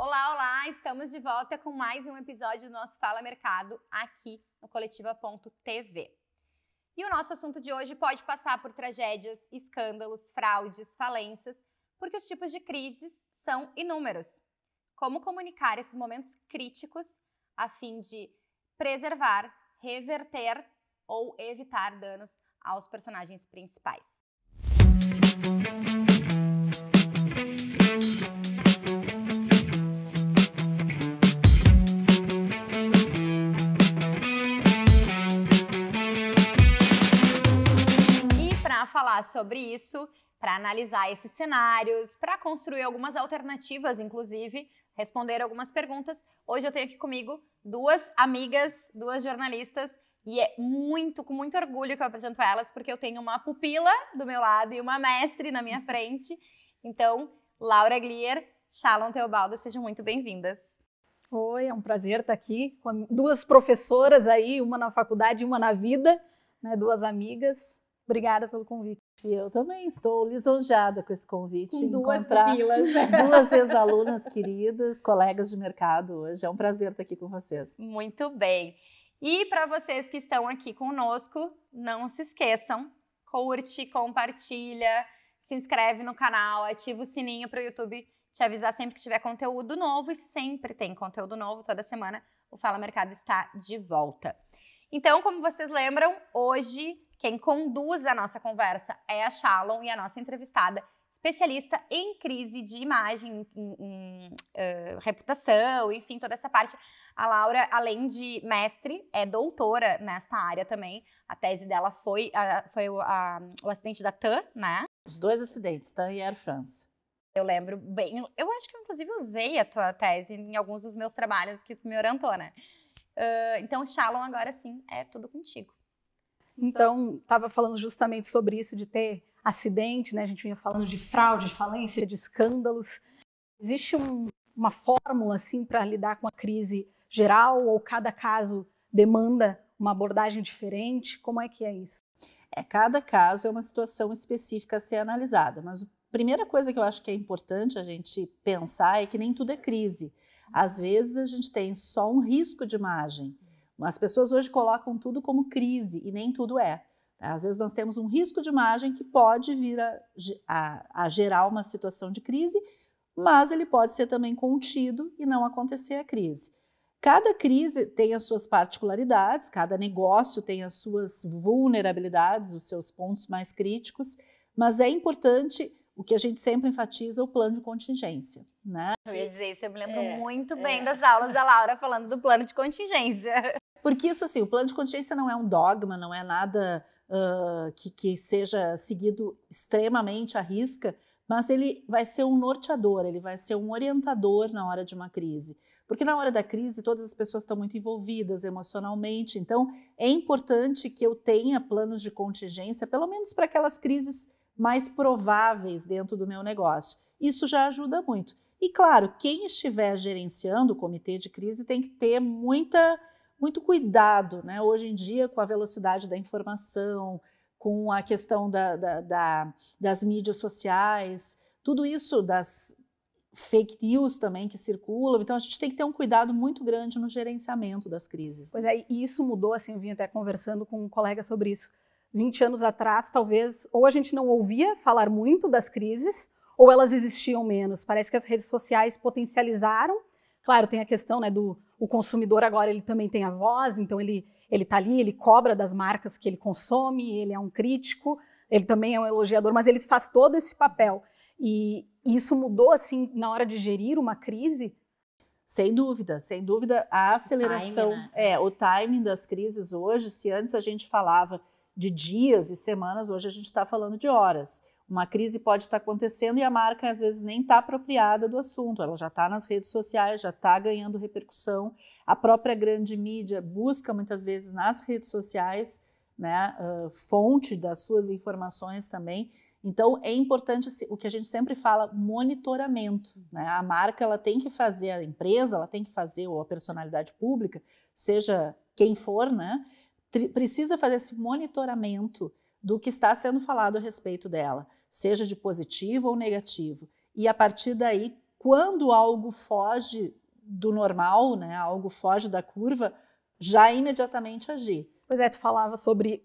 Olá, olá! Estamos de volta com mais um episódio do nosso Fala Mercado aqui no Coletiva.tv. E o nosso assunto de hoje pode passar por tragédias, escândalos, fraudes, falências, porque os tipos de crises são inúmeros. Como comunicar esses momentos críticos a fim de preservar, reverter ou evitar danos aos personagens principais? Para falar sobre isso, para analisar esses cenários, para construir algumas alternativas, inclusive, responder algumas perguntas. Hoje eu tenho aqui comigo duas amigas, duas jornalistas, e é com muito orgulho que eu apresento elas, porque eu tenho uma pupila do meu lado e uma mestre na minha frente. Então, Laura Glier, Shalom Teobaldo, sejam muito bem-vindas. Oi, é um prazer estar aqui com duas professoras aí, uma na faculdade e uma na vida, né, duas amigas. Obrigada pelo convite. E eu também estou lisonjeada com esse convite. Com duas pupilas. Duas ex-alunas queridas, colegas de mercado hoje. É um prazer estar aqui com vocês. Muito bem. E para vocês que estão aqui conosco, não se esqueçam, curte, compartilha, se inscreve no canal, ativa o sininho para o YouTube te avisar sempre que tiver conteúdo novo, e sempre tem conteúdo novo, toda semana o Fala Mercado está de volta. Então, como vocês lembram, hoje quem conduz a nossa conversa é a Shalom, e a nossa entrevistada, especialista em crise de imagem, em reputação, enfim, toda essa parte. A Laura, além de mestre, é doutora nesta área também. A tese dela foi o acidente da TAM, né? Os dois acidentes, TAM e Air France. Eu lembro bem, eu acho que eu inclusive usei a tua tese em alguns dos meus trabalhos que tu me orientou, né? Então, Shalom, agora sim, é tudo contigo. Então, estava falando justamente sobre isso de ter acidente, né? A gente vinha falando de fraude, de falência, de escândalos. Existe uma fórmula, assim, para lidar com a crise geral, ou cada caso demanda uma abordagem diferente? Como é que é isso? Cada caso é uma situação específica a ser analisada, mas a primeira coisa que eu acho que é importante a gente pensar é que nem tudo é crise. Às vezes a gente tem só um risco de imagem. As pessoas hoje colocam tudo como crise e nem tudo é. Às vezes nós temos um risco de imagem que pode vir a gerar uma situação de crise, mas ele pode ser também contido e não acontecer a crise. Cada crise tem as suas particularidades, cada negócio tem as suas vulnerabilidades, os seus pontos mais críticos, mas é importante, o que a gente sempre enfatiza, o plano de contingência, né? Eu ia dizer isso, eu me lembro muito bem das aulas da Laura falando do plano de contingência. Porque isso, assim, o plano de contingência não é um dogma, não é nada que seja seguido extremamente à risca, mas ele vai ser um norteador, ele vai ser um orientador na hora de uma crise. Porque na hora da crise todas as pessoas estão muito envolvidas emocionalmente, então é importante que eu tenha planos de contingência, pelo menos para aquelas crises mais prováveis dentro do meu negócio. Isso já ajuda muito. E claro, quem estiver gerenciando o comitê de crise tem que ter muito cuidado, né? Hoje em dia, com a velocidade da informação, com a questão das mídias sociais, tudo isso, das fake news também que circulam, então a gente tem que ter um cuidado muito grande no gerenciamento das crises. Pois é, e isso mudou, assim, eu vim até conversando com um colega sobre isso. 20 anos atrás, talvez, ou a gente não ouvia falar muito das crises, ou elas existiam menos. Parece que as redes sociais potencializaram. Claro, tem a questão, né, o consumidor agora, ele também tem a voz, então ele está ali, ele cobra das marcas que ele consome, ele é um crítico, ele também é um elogiador, mas ele faz todo esse papel. E isso mudou, assim, na hora de gerir uma crise? Sem dúvida, a aceleração, o timing das crises hoje, se antes a gente falava de dias e semanas, hoje a gente está falando de horas. Uma crise pode estar acontecendo e a marca às vezes nem está apropriada do assunto, ela já está nas redes sociais, já está ganhando repercussão, a própria grande mídia busca muitas vezes nas redes sociais, né, fonte das suas informações também. Então é importante o que a gente sempre fala, monitoramento, né? A marca ela tem que fazer, a empresa ela tem que fazer, ou a personalidade pública, seja quem for, né, precisa fazer esse monitoramento do que está sendo falado a respeito dela, seja de positivo ou negativo. E a partir daí, quando algo foge do normal, né, algo foge da curva, já imediatamente agir. Pois é, tu falava sobre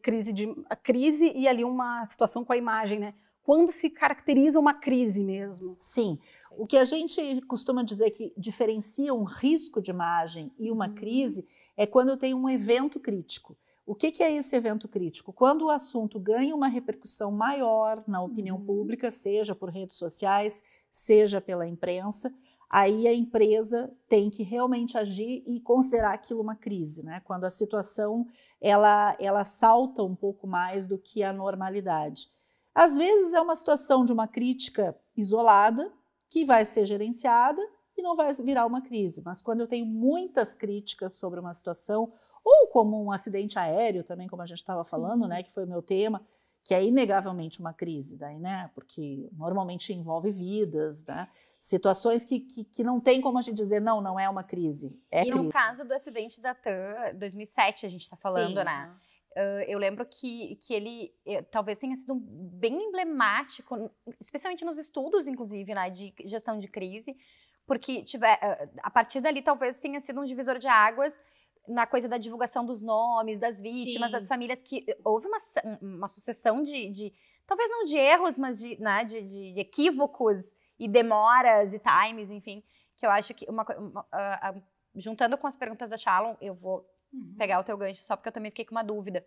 a crise e ali uma situação com a imagem, né? Quando se caracteriza uma crise mesmo? Sim. O que a gente costuma dizer que diferencia um risco de imagem e uma crise é quando tem um evento crítico. O que é esse evento crítico? Quando o assunto ganha uma repercussão maior na opinião pública, seja por redes sociais, seja pela imprensa, aí a empresa tem que realmente agir e considerar aquilo uma crise, né? Quando a situação ela salta um pouco mais do que a normalidade. Às vezes é uma situação de uma crítica isolada que vai ser gerenciada e não vai virar uma crise, mas quando eu tenho muitas críticas sobre uma situação, ou como um acidente aéreo também, como a gente estava falando, né, que foi o meu tema, que é inegavelmente uma crise, daí, né, porque normalmente envolve vidas, né, situações que não tem como a gente dizer, não é uma crise, é crise. E no caso do acidente da TAM, 2007 a gente está falando, né? Eu lembro que ele talvez tenha sido bem emblemático, especialmente nos estudos, inclusive, né, de gestão de crise, porque a partir dali talvez tenha sido um divisor de águas na coisa da divulgação dos nomes, das vítimas, das famílias, que houve uma sucessão de talvez não de erros, mas de equívocos e demoras e times, enfim, que eu acho que juntando com as perguntas da Shalom, eu vou pegar o teu gancho só porque eu também fiquei com uma dúvida.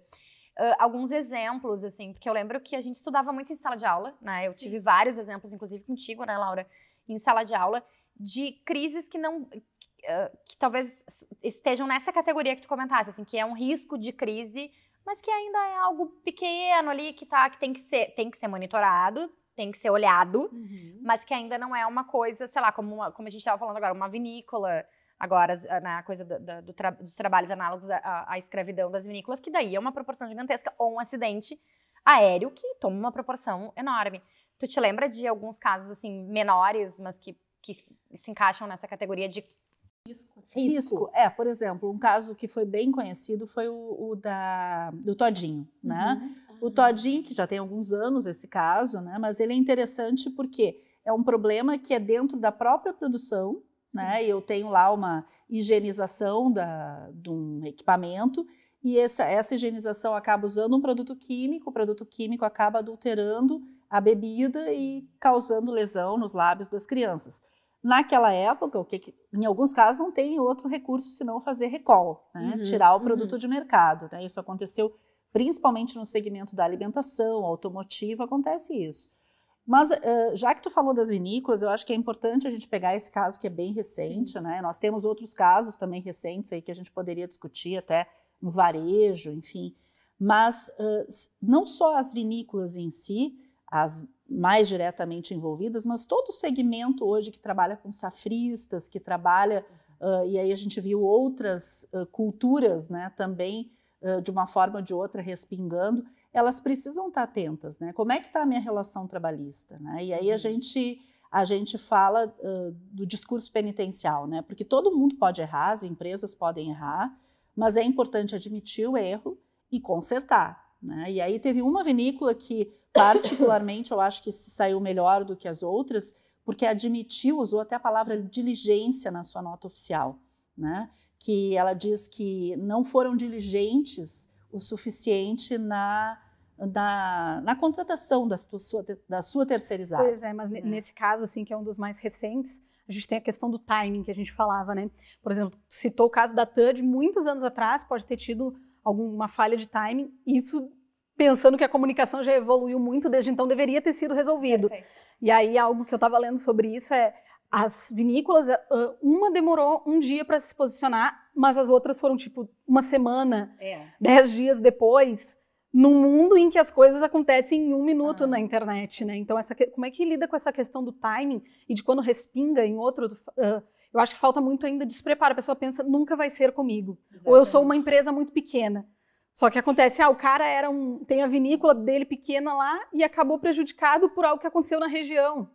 Alguns exemplos, assim, porque eu lembro que a gente estudava muito em sala de aula, né? Eu tive vários exemplos, inclusive contigo, né, Laura, em sala de aula, de crises que não... que talvez estejam nessa categoria que tu comentasse, assim, que é um risco de crise, mas que ainda é algo pequeno ali, que tem que ser monitorado, tem que ser olhado, mas que ainda não é uma coisa, sei lá, como a gente estava falando agora, uma vinícola, agora, na coisa dos trabalhos análogos à escravidão das vinícolas, que daí é uma proporção gigantesca, ou um acidente aéreo que toma uma proporção enorme. Tu te lembra de alguns casos, assim, menores, mas que se encaixam nessa categoria de risco? Por exemplo, um caso que foi bem conhecido foi do Todinho, né? O Todinho, que já tem alguns anos esse caso, né? Mas ele é interessante porque é um problema que é dentro da própria produção, né? Eu tenho lá uma higienização de um equipamento e essa higienização acaba usando um produto químico, o produto químico acaba adulterando a bebida e causando lesão nos lábios das crianças. Naquela época, em alguns casos não tem outro recurso senão fazer recall, né? Tirar o produto de mercado, né? Isso aconteceu principalmente no segmento da alimentação, automotivo, acontece isso. Mas, já que tu falou das vinícolas, eu acho que é importante a gente pegar esse caso que é bem recente, né? Nós temos outros casos também recentes aí que a gente poderia discutir até no varejo, enfim. Mas não só as vinícolas em si, as mais diretamente envolvidas, mas todo o segmento hoje que trabalha com safristas, que trabalha, e aí a gente viu outras culturas, né, também de uma forma ou de outra respingando, elas precisam estar atentas, né? Como é que está a minha relação trabalhista, né? E aí a gente fala do discurso penitencial, né? Porque todo mundo pode errar, as empresas podem errar, mas é importante admitir o erro e consertar, né? E aí teve uma vinícola que, particularmente, eu acho que se saiu melhor do que as outras, porque usou até a palavra diligência na sua nota oficial, né? Que ela diz que não foram diligentes o suficiente na contratação da sua terceirizada. Pois é, mas nesse caso, assim, que é um dos mais recentes, a gente tem a questão do timing que a gente falava, né? Por exemplo, citou o caso da TAD, muitos anos atrás, pode ter tido alguma falha de timing, isso pensando que a comunicação já evoluiu muito, desde então deveria ter sido resolvido. Perfeito. E aí, algo que eu estava lendo sobre isso as vinícolas, uma demorou um dia para se posicionar, mas as outras foram, tipo, uma semana, 10 dias depois, num mundo em que as coisas acontecem em 1 minuto na internet, né? Então, como é que lida com essa questão do timing e de quando respinga em outro... eu acho que falta muito ainda despreparo. A pessoa pensa, nunca vai ser comigo. Exatamente. Ou eu sou uma empresa muito pequena. Só que acontece, o cara tem a vinícola dele pequena lá e acabou prejudicado por algo que aconteceu na região.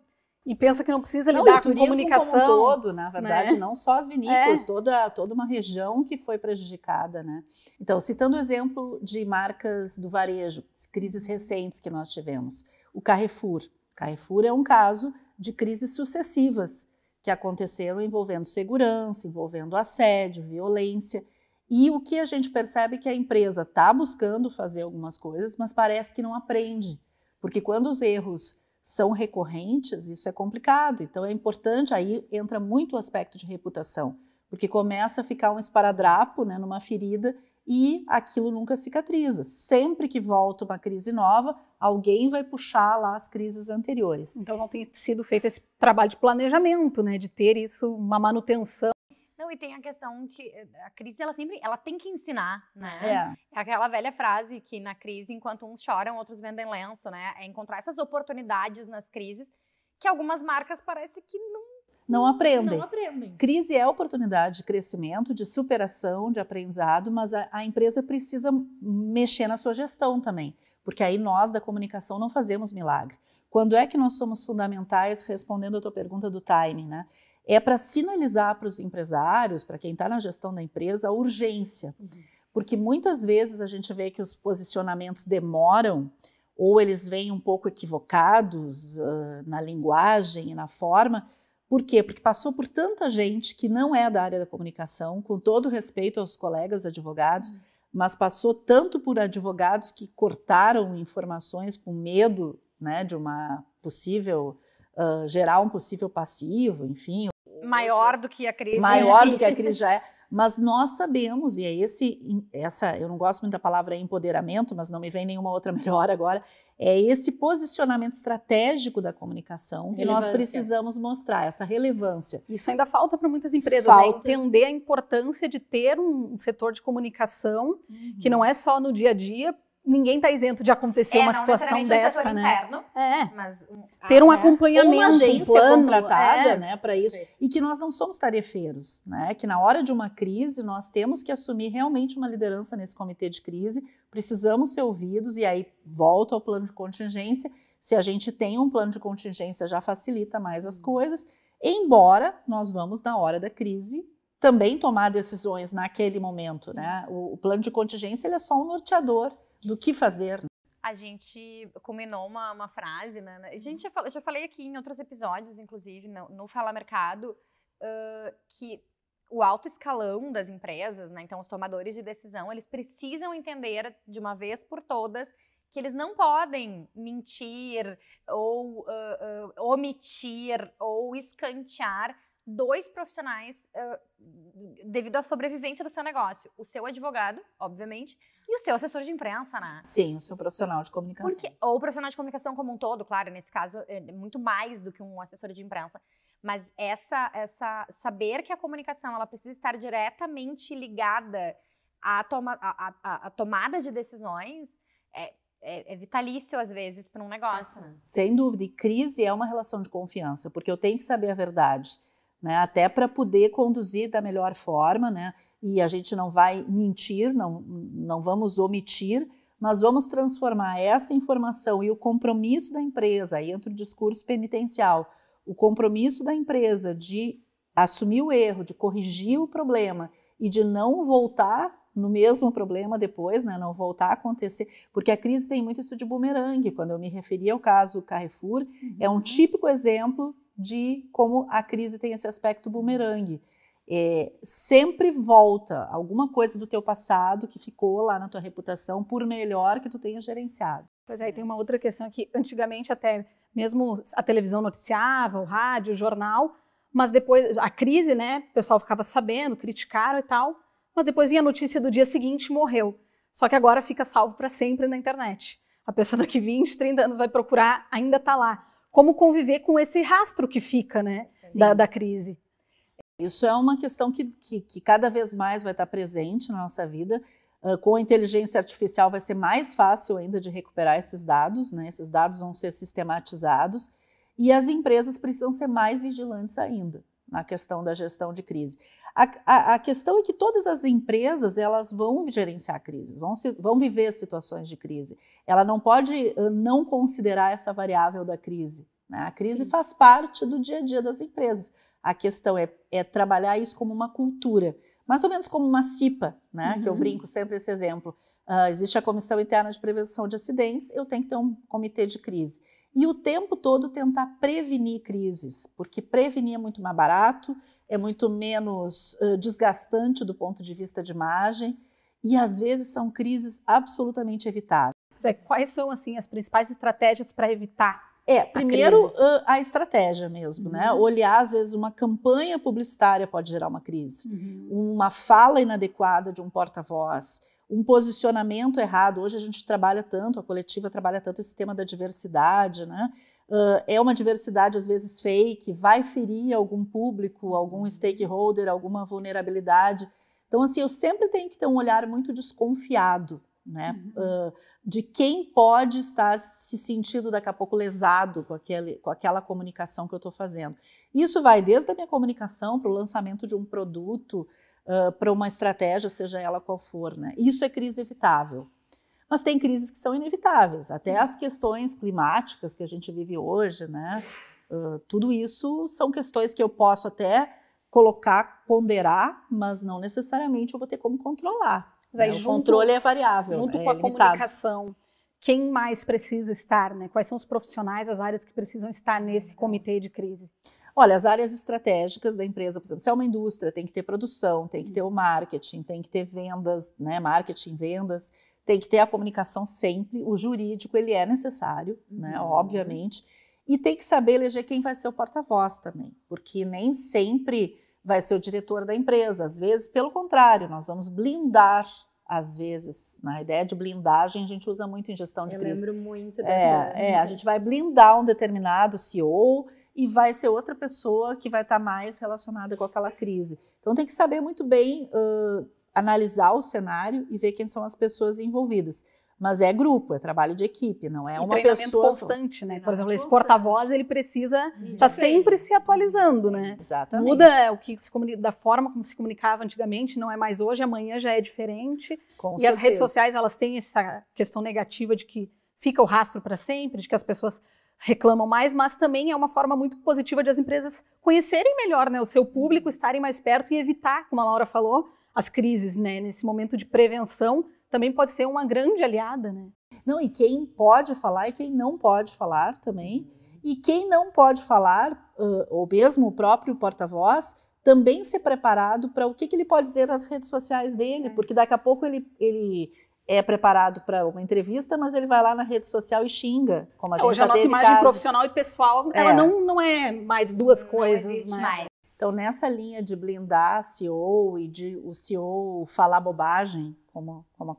E pensa que não precisa lidar com comunicação. Como um todo, na verdade, né? Não só as vinícolas, toda uma região que foi prejudicada, né? Então, citando o exemplo de marcas do varejo, crises recentes que nós tivemos, o Carrefour. Carrefour é um caso de crises sucessivas, que aconteceram envolvendo segurança, envolvendo assédio, violência. E o que a gente percebe é que a empresa está buscando fazer algumas coisas, mas parece que não aprende. Porque quando os erros são recorrentes, isso é complicado. Então é importante, aí entra muito o aspecto de reputação, porque começa a ficar um esparadrapo, né, numa ferida, e aquilo nunca cicatriza. Sempre que volta uma crise nova, alguém vai puxar lá as crises anteriores. Então não tem sido feito esse trabalho de planejamento, né, de ter isso, uma manutenção. Não, e tem a questão que a crise, ela tem que ensinar, né? É aquela velha frase que na crise, enquanto uns choram, outros vendem lenço, né? É encontrar essas oportunidades nas crises que algumas marcas parece que não aprendem. Não aprendem. Crise é oportunidade de crescimento, de superação, de aprendizado, mas a empresa precisa mexer na sua gestão também, porque aí nós da comunicação não fazemos milagre. Quando é que nós somos fundamentais, respondendo a tua pergunta do timing, né? É para sinalizar para os empresários, para quem está na gestão da empresa, a urgência. Porque muitas vezes a gente vê que os posicionamentos demoram, ou eles vêm um pouco equivocados na linguagem e na forma. Por quê? Porque passou por tanta gente que não é da área da comunicação, com todo respeito aos colegas advogados, mas passou tanto por advogados que cortaram informações com medo, né, de uma possível, gerar um possível passivo, enfim. Maior do que a crise. Maior do que a crise já é. Mas nós sabemos, e é eu não gosto muito da palavra empoderamento, mas não me vem nenhuma outra melhor agora, é esse posicionamento estratégico da comunicação que nós precisamos mostrar, essa relevância. Isso ainda falta para muitas empresas, né? Entender a importância de ter um setor de comunicação que não é só no dia a dia. Ninguém está isento de acontecer uma situação dessa, né? Interno, mas ter um acompanhamento, uma agência um plano, contratada, né, para isso, e que nós não somos tarefeiros, né? Que na hora de uma crise nós temos que assumir realmente uma liderança nesse comitê de crise, precisamos ser ouvidos, e aí volta ao plano de contingência. Se a gente tem um plano de contingência, já facilita mais as coisas, embora nós vamos, na hora da crise, também tomar decisões naquele momento, né? O plano de contingência, ele é só um norteador do que fazer. A gente combinou uma frase, né? A gente já falei aqui em outros episódios, inclusive, no Fala Mercado, que o alto escalão das empresas, né? Então os tomadores de decisão, eles precisam entender de uma vez por todas que eles não podem mentir ou omitir ou escantear dois profissionais devido à sobrevivência do seu negócio. O seu advogado, obviamente, e o seu assessor de imprensa, né? Sim, o seu profissional de comunicação. Ou o profissional de comunicação como um todo, claro, nesse caso, é muito mais do que um assessor de imprensa. Mas saber que a comunicação ela precisa estar diretamente ligada à tomada de decisões é vitalício, às vezes, para um negócio. Né? Sem dúvida. E crise é uma relação de confiança, porque eu tenho que saber a verdade, né? Até para poder conduzir da melhor forma, né? E a gente não vai mentir, não vamos omitir, mas vamos transformar essa informação e o compromisso da empresa, aí entra o discurso penitencial, o compromisso da empresa de assumir o erro, de corrigir o problema e de não voltar no mesmo problema depois, né? Não voltar a acontecer, porque a crise tem muito isso de bumerangue. Quando eu me referi ao caso Carrefour, é um típico exemplo de como a crise tem esse aspecto bumerangue. Sempre volta alguma coisa do teu passado que ficou lá na tua reputação, por melhor que tu tenha gerenciado. Pois é, e tem uma outra questão que antigamente até mesmo a televisão noticiava, o rádio, o jornal, mas depois a crise, né, o pessoal ficava sabendo, criticaram e tal, mas depois vinha a notícia do dia seguinte, morreu. Só que agora fica salvo para sempre na internet. A pessoa daqui 20, 30 anos vai procurar, ainda está lá. Como conviver com esse rastro que fica, né, da crise? Isso é uma questão que cada vez mais vai estar presente na nossa vida. Com a inteligência artificial vai ser mais fácil ainda de recuperar esses dados, né? Esses dados vão ser sistematizados e as empresas precisam ser mais vigilantes ainda na questão da gestão de crise. A questão é que todas as empresas elas vão gerenciar crises, vão viver situações de crise. Ela não pode não considerar essa variável da crise, né? A crise faz parte do dia a dia das empresas. A questão é trabalhar isso como uma cultura, mais ou menos como uma CIPA, né? Que eu brinco sempre esse exemplo. Existe a Comissão Interna de Prevenção de Acidentes, eu tenho que ter um comitê de crise. e o tempo todo tentar prevenir crises, porque prevenir é muito mais barato, é muito menos desgastante do ponto de vista de imagem, e às vezes são crises absolutamente evitáveis. Quais são assim as principais estratégias para evitar? Primeiro a estratégia mesmo, né? Olhar, às vezes, uma campanha publicitária pode gerar uma crise, uma fala inadequada de um porta-voz, um posicionamento errado. Hoje a gente trabalha tanto, a coletiva trabalha tanto esse tema da diversidade, né? É uma diversidade, às vezes, fake, vai ferir algum público, algum stakeholder, alguma vulnerabilidade. Então, assim, eu sempre tenho que ter um olhar muito desconfiado, né? De quem pode estar se sentindo daqui a pouco lesado com aquela comunicação que eu estou fazendo. Isso vai desde a minha comunicação para o lançamento de um produto, para uma estratégia, seja ela qual for, né? Isso é crise evitável. Mas tem crises que são inevitáveis, até as questões climáticas que a gente vive hoje, né? Tudo isso são questões que eu posso até colocar, ponderar, mas não necessariamente eu vou ter como controlar. Aí, o controle é variável. Junto com a limitado. comunicação, quem mais precisa estar, né? Quais são os profissionais, as áreas que precisam estar nesse comitê de crise? Olha, as áreas estratégicas da empresa, por exemplo, se é uma indústria, tem que ter produção, tem que ter o marketing, tem que ter vendas, né? Marketing, vendas, tem que ter a comunicação sempre. O jurídico, ele é necessário, né? Obviamente. E tem que saber eleger quem vai ser o porta-voz também, porque nem sempre vai ser o diretor da empresa. Às vezes, pelo contrário, nós vamos blindar, às vezes, na ideia de blindagem, a gente usa muito em gestão de crise. Eu lembro muito dessa. A gente vai blindar um determinado CEO e vai ser outra pessoa que vai estar mais relacionada com aquela crise. Então, tem que saber muito bem analisar o cenário e ver quem são as pessoas envolvidas. Mas é grupo, é trabalho de equipe, não é uma pessoa constante, né? Por exemplo, esse porta-voz, ele precisa estar sempre se atualizando, né? Exatamente. Muda o que se comunica, da forma como se comunicava antigamente, não é mais hoje, amanhã já é diferente. Com e certeza. As redes sociais, elas têm essa questão negativa de que fica o rastro para sempre, de que as pessoas reclamam mais, mas também é uma forma muito positiva de as empresas conhecerem melhor, né, o seu público, estarem mais perto e evitar, como a Laura falou, as crises, né? Nesse momento de prevenção, também pode ser uma grande aliada, né? Não, e quem pode falar e quem não pode falar também. E quem não pode falar, ou mesmo o próprio porta-voz, também ser preparado para o que ele pode dizer nas redes sociais dele, porque daqui a pouco ele é preparado para uma entrevista, mas ele vai lá na rede social e xinga, como a gente hoje já a nossa teve imagem casos. profissional e pessoal, ela não é mais duas coisas, não existe né? mais. Então, nessa linha de blindar CEO e de o CEO falar bobagem,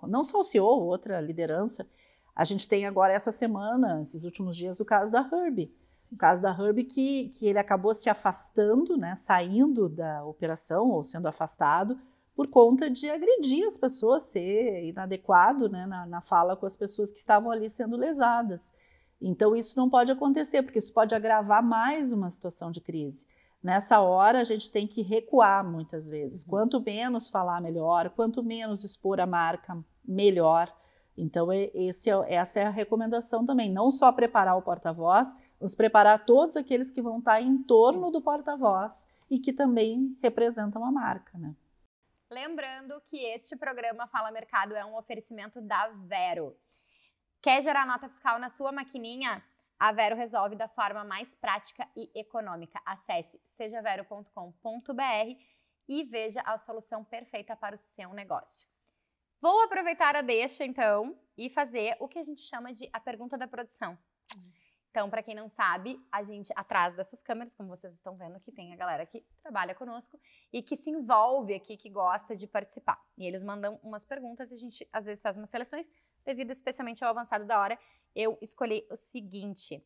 não só o CEO, outra liderança, a gente tem agora essa semana, esses últimos dias, o caso da Herbie. O caso da Herbie que ele acabou se afastando, né, saindo da operação ou sendo afastado por conta de agredir as pessoas, ser inadequado, né, na fala com as pessoas que estavam ali sendo lesadas. Então, isso não pode acontecer, porque isso pode agravar mais uma situação de crise. Nessa hora, a gente tem que recuar muitas vezes. Quanto menos falar, melhor. Quanto menos expor a marca, melhor. Então, essa é a recomendação também. Não só preparar o porta-voz, mas preparar todos aqueles que vão estar em torno do porta-voz e que também representam a marca, né? Lembrando que este programa Fala Mercado é um oferecimento da Vero. Quer gerar nota fiscal na sua maquininha? A Vero resolve da forma mais prática e econômica. Acesse sejavero.com.br e veja a solução perfeita para o seu negócio. Vou aproveitar a deixa, então, e fazer o que a gente chama de a pergunta da produção. Então, para quem não sabe, a gente, atrás dessas câmeras, como vocês estão vendo aqui, tem a galera que trabalha conosco e que se envolve aqui, que gosta de participar. E eles mandam umas perguntas e a gente, às vezes, faz umas seleções. Devido especialmente ao avançado da hora, eu escolhi o seguinte.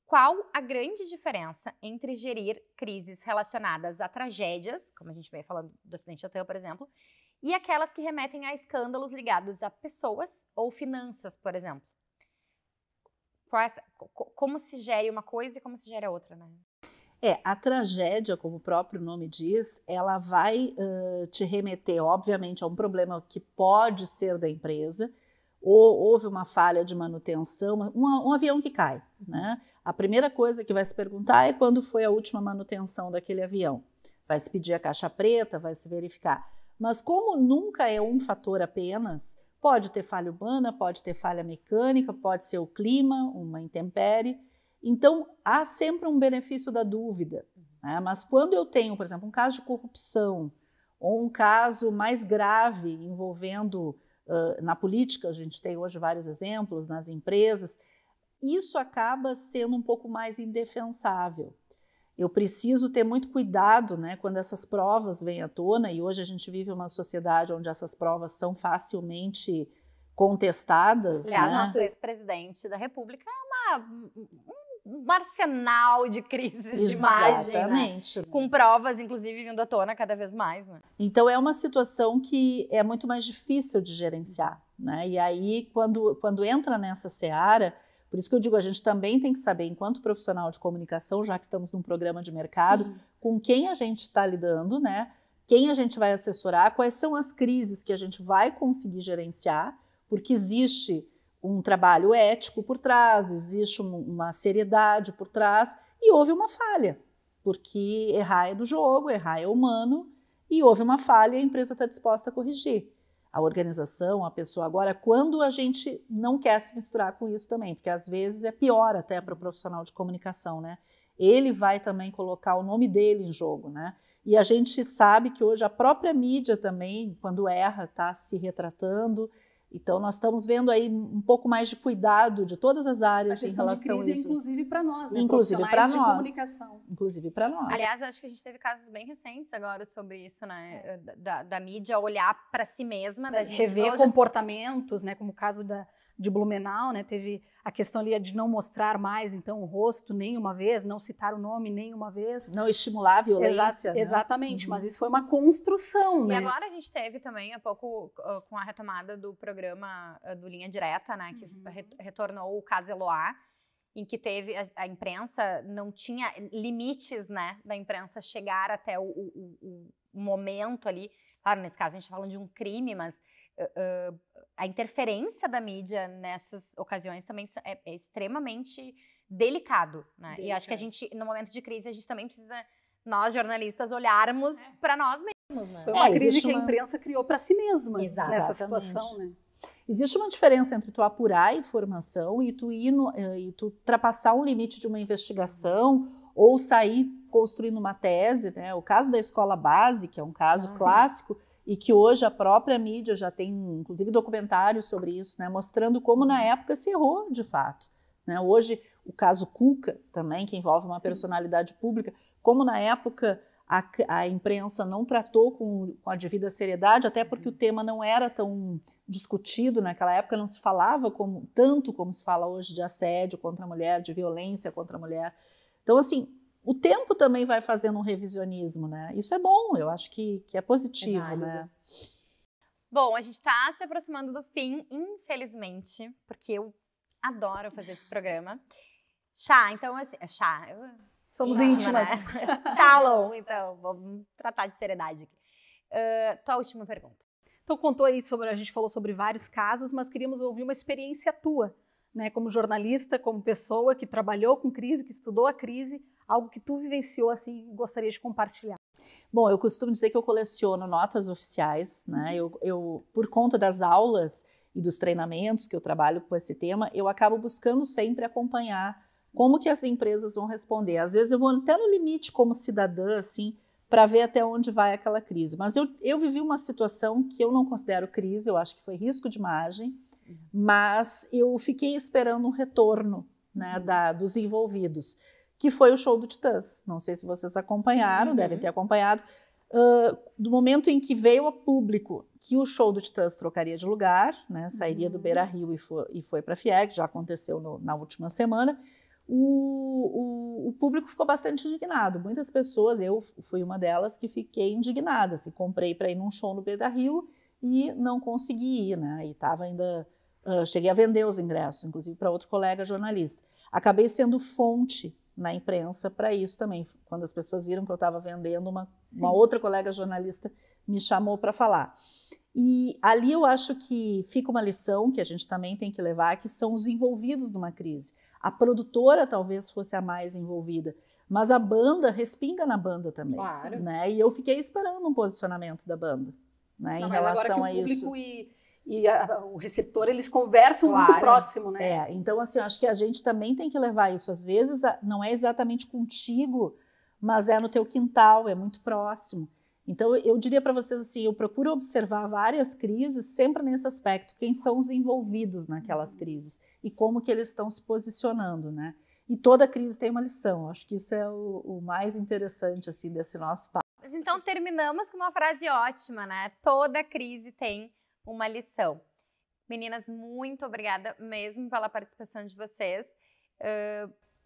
Qual a grande diferença entre gerir crises relacionadas a tragédias, como a gente veio falando do acidente da TAM, por exemplo, e aquelas que remetem a escândalos ligados a pessoas ou finanças, por exemplo? Como se gere uma coisa e como se gere a outra, né? A tragédia, como o próprio nome diz, ela vai te remeter, obviamente, a um problema que pode ser da empresa, ou houve uma falha de manutenção, um avião que cai, né? A primeira coisa que vai se perguntar é quando foi a última manutenção daquele avião. Vai se pedir a caixa preta, vai se verificar. Mas como nunca é um fator apenas, pode ter falha humana, pode ter falha mecânica, pode ser o clima, uma intempérie. Então, há sempre um benefício da dúvida, né? Mas quando eu tenho, por exemplo, um caso de corrupção ou um caso mais grave envolvendo, na política, a gente tem hoje vários exemplos, nas empresas, isso acaba sendo um pouco mais indefensável. Eu preciso ter muito cuidado, né, quando essas provas vêm à tona, e hoje a gente vive uma sociedade onde essas provas são facilmente contestadas. Aliás, né? nosso ex-presidente da República é um arsenal de crises de imagem, Exatamente. né? Com provas, inclusive, vindo à tona cada vez mais. Né? Então, é uma situação que é muito mais difícil de gerenciar. Né? E aí, quando entra nessa seara, por isso que eu digo, a gente também tem que saber, enquanto profissional de comunicação, já que estamos num programa de mercado, com quem a gente está lidando, né? Quem a gente vai assessorar, quais são as crises que a gente vai conseguir gerenciar, porque existe um trabalho ético por trás, existe uma seriedade por trás, e houve uma falha, porque errar é do jogo, errar é humano, e houve uma falha e a empresa está disposta a corrigir. A organização, a pessoa. Agora, quando a gente não quer se misturar com isso também, porque às vezes é pior até para o profissional de comunicação, né? Ele vai também colocar o nome dele em jogo, né? E a gente sabe que hoje a própria mídia também, quando erra, está se retratando. Então, nós estamos vendo aí um pouco mais de cuidado de todas as áreas em relação a isso. Inclusive para nós, né? Inclusive para nós. Comunicação. Inclusive para nós. Aliás, acho que a gente teve casos bem recentes agora sobre isso, né? Da mídia olhar para si mesma, da gente rever comportamentos, né? Como o caso de Blumenau, né? Teve a questão ali de não mostrar mais, então, o rosto nenhuma vez, não citar o nome nenhuma vez. Não estimular a violência. Exatamente, mas isso foi uma construção, né? E agora a gente teve também, há pouco, com a retomada do programa do Linha Direta, né? Que retornou o caso Eloá, em que teve a imprensa, não tinha limites, né? Da imprensa chegar até o momento ali. Claro, nesse caso a gente está falando de um crime, mas a interferência da mídia nessas ocasiões também é extremamente delicado, né? E acho que a gente, no momento de crise, a gente também precisa, nós jornalistas, olharmos para nós mesmos, né? Foi uma crise que a imprensa criou para si mesma nessa situação, né? Existe uma diferença entre tu apurar a informação e tu ultrapassar um limite de uma investigação ou sair construindo uma tese, né? O caso da escola base, que é um caso clássico, e que hoje a própria mídia já tem, inclusive, documentários sobre isso, né? Mostrando como na época se errou, de fato. Né? Hoje, o caso Cuca, também, que envolve uma personalidade pública, como na época a imprensa não tratou com a devida seriedade, até porque o tema não era tão discutido naquela época, não se falava tanto como se fala hoje de assédio contra a mulher, de violência contra a mulher. Então, assim, o tempo também vai fazendo um revisionismo, né? Isso é bom, eu acho que é positivo, né? Bom, a gente está se aproximando do fim, infelizmente, porque eu adoro fazer esse programa. Então, assim, somos íntimas. Né? Shalom, então, vamos tratar de seriedade aqui. Tua última pergunta. Então, contou aí a gente falou sobre vários casos, mas queríamos ouvir uma experiência tua, né? Como jornalista, como pessoa que trabalhou com crise, que estudou a crise, algo que tu vivenciou assim e gostaria de compartilhar. Bom, eu costumo dizer que eu coleciono notas oficiais, né? Eu, por conta das aulas e dos treinamentos que eu trabalho com esse tema, eu acabo buscando sempre acompanhar como que as empresas vão responder. Às vezes eu vou até no limite como cidadã, assim, para ver até onde vai aquela crise. Mas eu vivi uma situação que eu não considero crise, eu acho que foi risco de imagem, mas eu fiquei esperando um retorno, né, dos envolvidos, que foi o show do Titãs. Não sei se vocês acompanharam, devem ter acompanhado. Do momento em que veio a público que o show do Titãs trocaria de lugar, né, sairia do Beira-Rio e foi para a FIEC, já aconteceu na última semana, o público ficou bastante indignado. Muitas pessoas, eu fui uma delas que fiquei indignada. Assim, comprei para ir num show no Beira-Rio e não consegui ir, né? E estava ainda... cheguei a vender os ingressos, inclusive para outro colega jornalista. Acabei sendo fonte na imprensa para isso também. Quando as pessoas viram que eu estava vendendo, uma outra colega jornalista me chamou para falar. E ali eu acho que fica uma lição que a gente também tem que levar, que são os envolvidos numa crise. A produtora talvez fosse a mais envolvida, mas a banda respinga na banda também. Claro. Né? E eu fiquei esperando um posicionamento da banda, né, em relação a isso. E e o receptor, eles conversam muito Claro. próximo, né? Então, assim, eu acho que a gente também tem que levar isso. Às vezes, não é exatamente contigo, mas é no teu quintal, é muito próximo. Então, eu diria para vocês assim, eu procuro observar várias crises sempre nesse aspecto, quem são os envolvidos naquelas crises e como que eles estão se posicionando, né? E toda crise tem uma lição. Eu acho que isso é o mais interessante, assim, desse nosso papo. Mas então terminamos com uma frase ótima, né? Toda crise tem uma lição. Meninas, muito obrigada mesmo pela participação de vocês,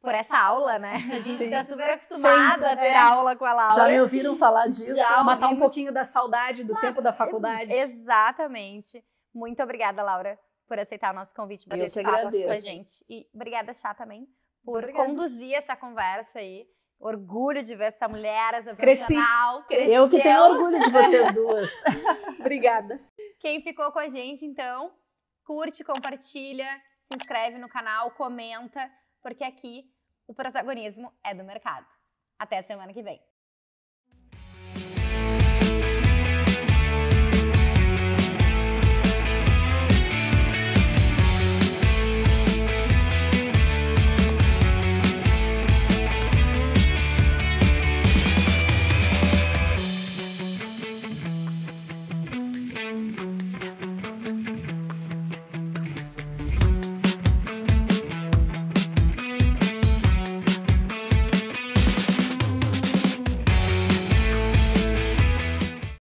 por essa aula, né? A gente Sim. tá super acostumado a ter é. aula com a Laura. Já me ouviram falar disso? Já Matar um ouvimos. pouquinho da saudade do tempo da faculdade. Exatamente. Muito obrigada, Laura, por aceitar o nosso convite para Eu esse que papo com a agradeço. gente. E obrigada, Chá, também, por Obrigada. conduzir essa conversa aí. Orgulho de ver essa mulher, essa Cresci. profissional. Eu que tenho orgulho de vocês duas. Obrigada. Quem ficou com a gente, então, curte, compartilha, se inscreve no canal, comenta, porque aqui o protagonismo é do mercado. Até a semana que vem.